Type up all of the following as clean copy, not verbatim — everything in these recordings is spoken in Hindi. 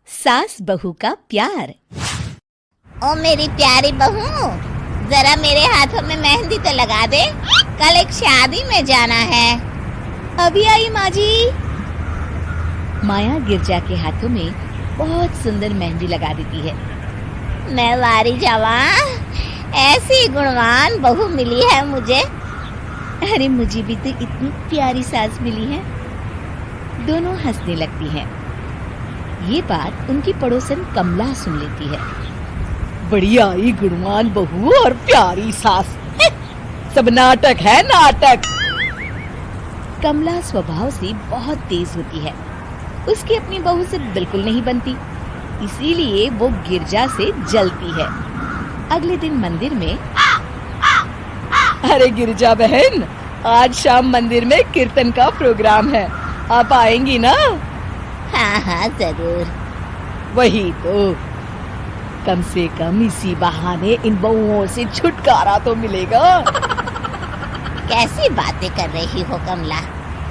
सास बहू का प्यार। ओ मेरी प्यारी बहू, जरा मेरे हाथों में मेहंदी तो लगा दे, कल एक शादी में जाना है। अभी आई माँ जी। माया गिरजा के हाथों में बहुत सुंदर मेहंदी लगा देती है। मैं वारी जावा, ऐसी गुणवान बहू मिली है मुझे। अरे मुझे भी तो इतनी प्यारी सास मिली है। दोनों हंसने लगती हैं। ये बात उनकी पड़ोसन कमला सुन लेती है। बढ़िया ही गुणवान बहू और प्यारी सास, सब नाटक है नाटक। कमला स्वभाव से बहुत तेज होती है। उसकी अपनी बहू से बिल्कुल नहीं बनती, इसीलिए वो गिरजा से जलती है। अगले दिन मंदिर में, अरे गिरजा बहन, आज शाम मंदिर में कीर्तन का प्रोग्राम है, आप आएंगी ना? हाँ हाँ जरूर। वही तो, कम से कम इसी बहाने इन बहुओं से छुटकारा तो मिलेगा। कैसी बातें कर रही हो कमला,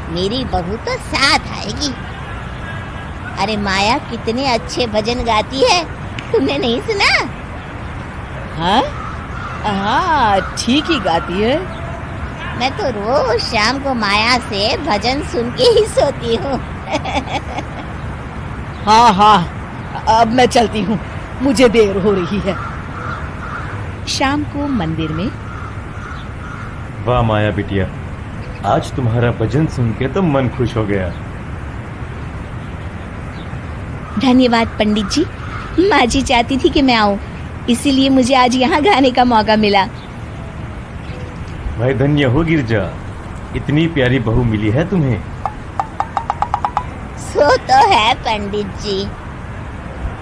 मेरी बहू तो साथ आएगी। अरे माया कितने अच्छे भजन गाती है, तुमने नहीं सुना? हाँ हाँ, ठीक ही गाती है। मैं तो रोज शाम को माया से भजन सुन के ही सोती हूँ। हाँ हाँ, अब मैं चलती हूँ, मुझे देर हो रही है। शाम को मंदिर में, वाह माया बिटिया, आज तुम्हारा भजन सुन के तो मन खुश हो गया। धन्यवाद पंडित जी। माँ जी चाहती थी कि मैं आऊँ, इसीलिए मुझे आज यहाँ गाने का मौका मिला। भाई धन्य हो गिरजा, इतनी प्यारी बहू मिली है तुम्हें। सो तो है पंडित जी।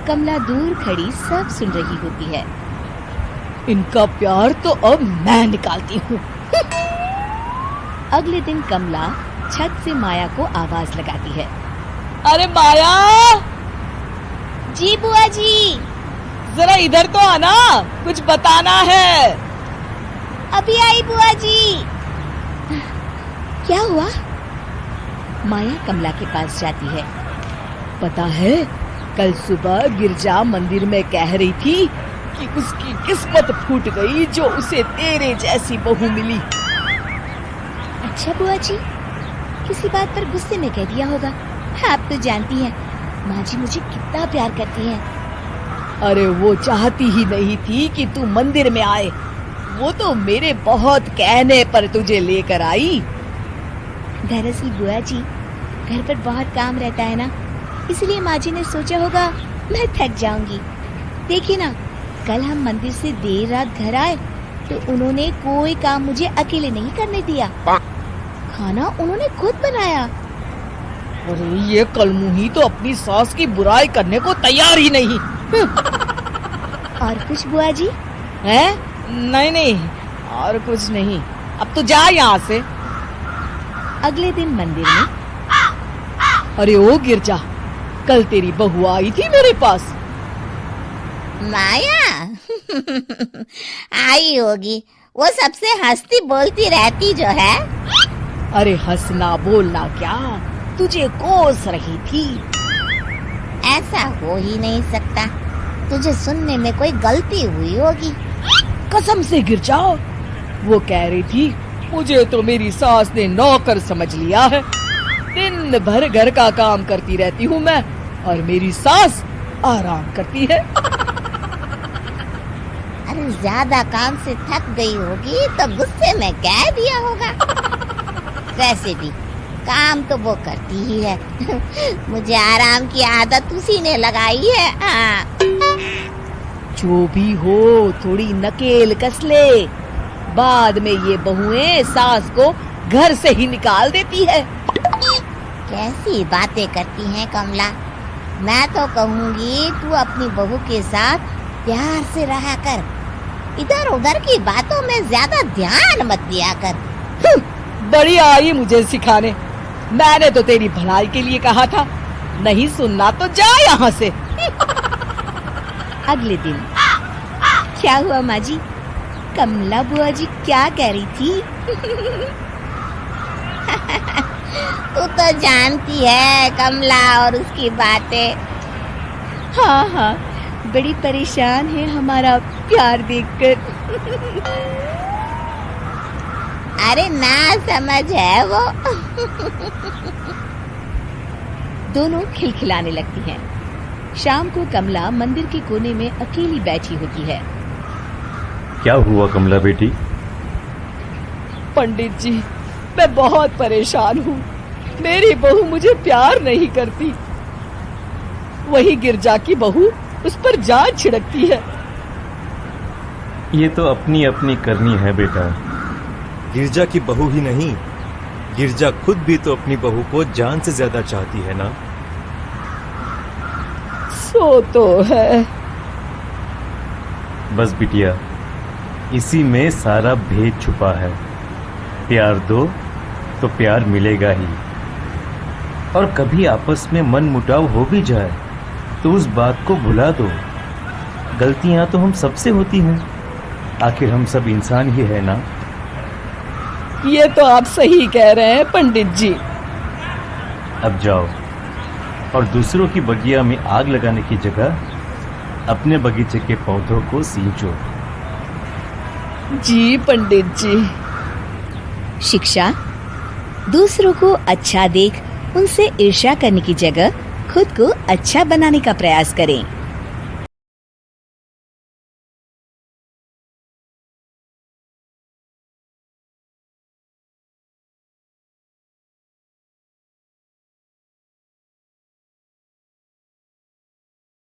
कमला दूर खड़ी सब सुन रही होती है। इनका प्यार तो अब मैं निकालती हूँ। अगले दिन कमला छत से माया को आवाज लगाती है। अरे माया, जी बुआ जी। जरा इधर तो आना, कुछ बताना है। अभी आई बुआ जी। क्या हुआ? माया कमला के पास जाती है। पता है, कल सुबह गिरजा मंदिर में कह रही थी कि उसकी किस्मत फूट गई जो उसे तेरे जैसी बहू मिली। अच्छा बुआ जी, किसी बात पर गुस्से में कह दिया होगा। आप तो जानती हैं माँ जी मुझे कितना प्यार करती हैं। अरे वो चाहती ही नहीं थी कि तू मंदिर में आए, वो तो मेरे बहुत कहने पर तुझे लेकर आई। दरअसल बुआ जी, घर पर बहुत काम रहता है ना, इसलिए माँ जी ने सोचा होगा मैं थक जाऊंगी। देखिए ना, कल हम मंदिर से देर रात घर आए तो उन्होंने कोई काम मुझे अकेले नहीं करने दिया। खाना उन्होंने खुद बनाया। अरे ये कलमुही तो अपनी सास की बुराई करने को तैयार ही नहीं। और कुछ बुआ जी? है? नहीं नहीं, और कुछ नहीं, अब तो जा यहाँ से। अगले दिन मंदिर में, अरे ओ गिरजा, कल तेरी बहू आई थी मेरे पास। माया आई होगी, वो सबसे हंसती बोलती रहती जो है। अरे हंसना बोलना क्या, तुझे कोस रही थी। ऐसा हो ही नहीं सकता, तुझे सुनने में कोई गलती हुई होगी। कसम से गिरजा, वो कह रही थी मुझे तो मेरी सास ने नौकर समझ लिया है। दिन भर घर का काम करती रहती हूँ मैं, और मेरी सास आराम करती है। अरे ज्यादा काम से थक गई होगी तो गुस्से में कह दिया होगा। वैसे भी काम तो वो करती ही है। मुझे आराम की आदत उसी ने लगाई है। हाँ। जो भी हो, थोड़ी नकेल कस ले, बाद में ये बहुएं सास को घर से ही निकाल देती है। कैसी बातें करती हैं कमला, मैं तो कहूँगी तू अपनी बहू के साथ प्यार से रहा कर, इधर उधर की बातों में ज्यादा ध्यान मत दिया कर। बड़ी आई मुझे सिखाने, मैंने तो तेरी भलाई के लिए कहा था, नहीं सुनना तो जा यहाँ से। अगले दिन, क्या हुआ माँ जी? कमला बुआ जी क्या कह रही थी? तू तो जानती है कमला और उसकी बातें। हाँ हाँ, बड़ी परेशान है हमारा प्यार देखकर। अरे ना समझ है वो। दोनों खिलखिलाने लगती हैं। शाम को कमला मंदिर के कोने में अकेली बैठी होती है। क्या हुआ कमला बेटी? पंडित जी, मैं बहुत परेशान हूँ। मेरी बहू मुझे प्यार नहीं करती। वही गिरजा की बहू उस पर जान छिड़कती है। ये तो अपनी अपनी करनी है बेटा। गिरजा की बहू ही नहीं, गिरजा खुद भी तो अपनी बहू को जान से ज्यादा चाहती है ना। सो तो है। बस बिटिया, इसी में सारा भेद छुपा है। प्यार दो तो प्यार मिलेगा ही। और कभी आपस में मन मुटाव हो भी जाए तो उस बात को भुला दो। गलतियां तो हम सबसे होती हैं, आखिर हम सब इंसान ही है ना। ये तो आप सही कह रहे हैं पंडित जी। अब जाओ और दूसरों की बगिया में आग लगाने की जगह अपने बगीचे के पौधों को सींचो। जी पंडित जी। शिक्षा: दूसरों को अच्छा देख उनसे ईर्ष्या करने की जगह खुद को अच्छा बनाने का प्रयास करें।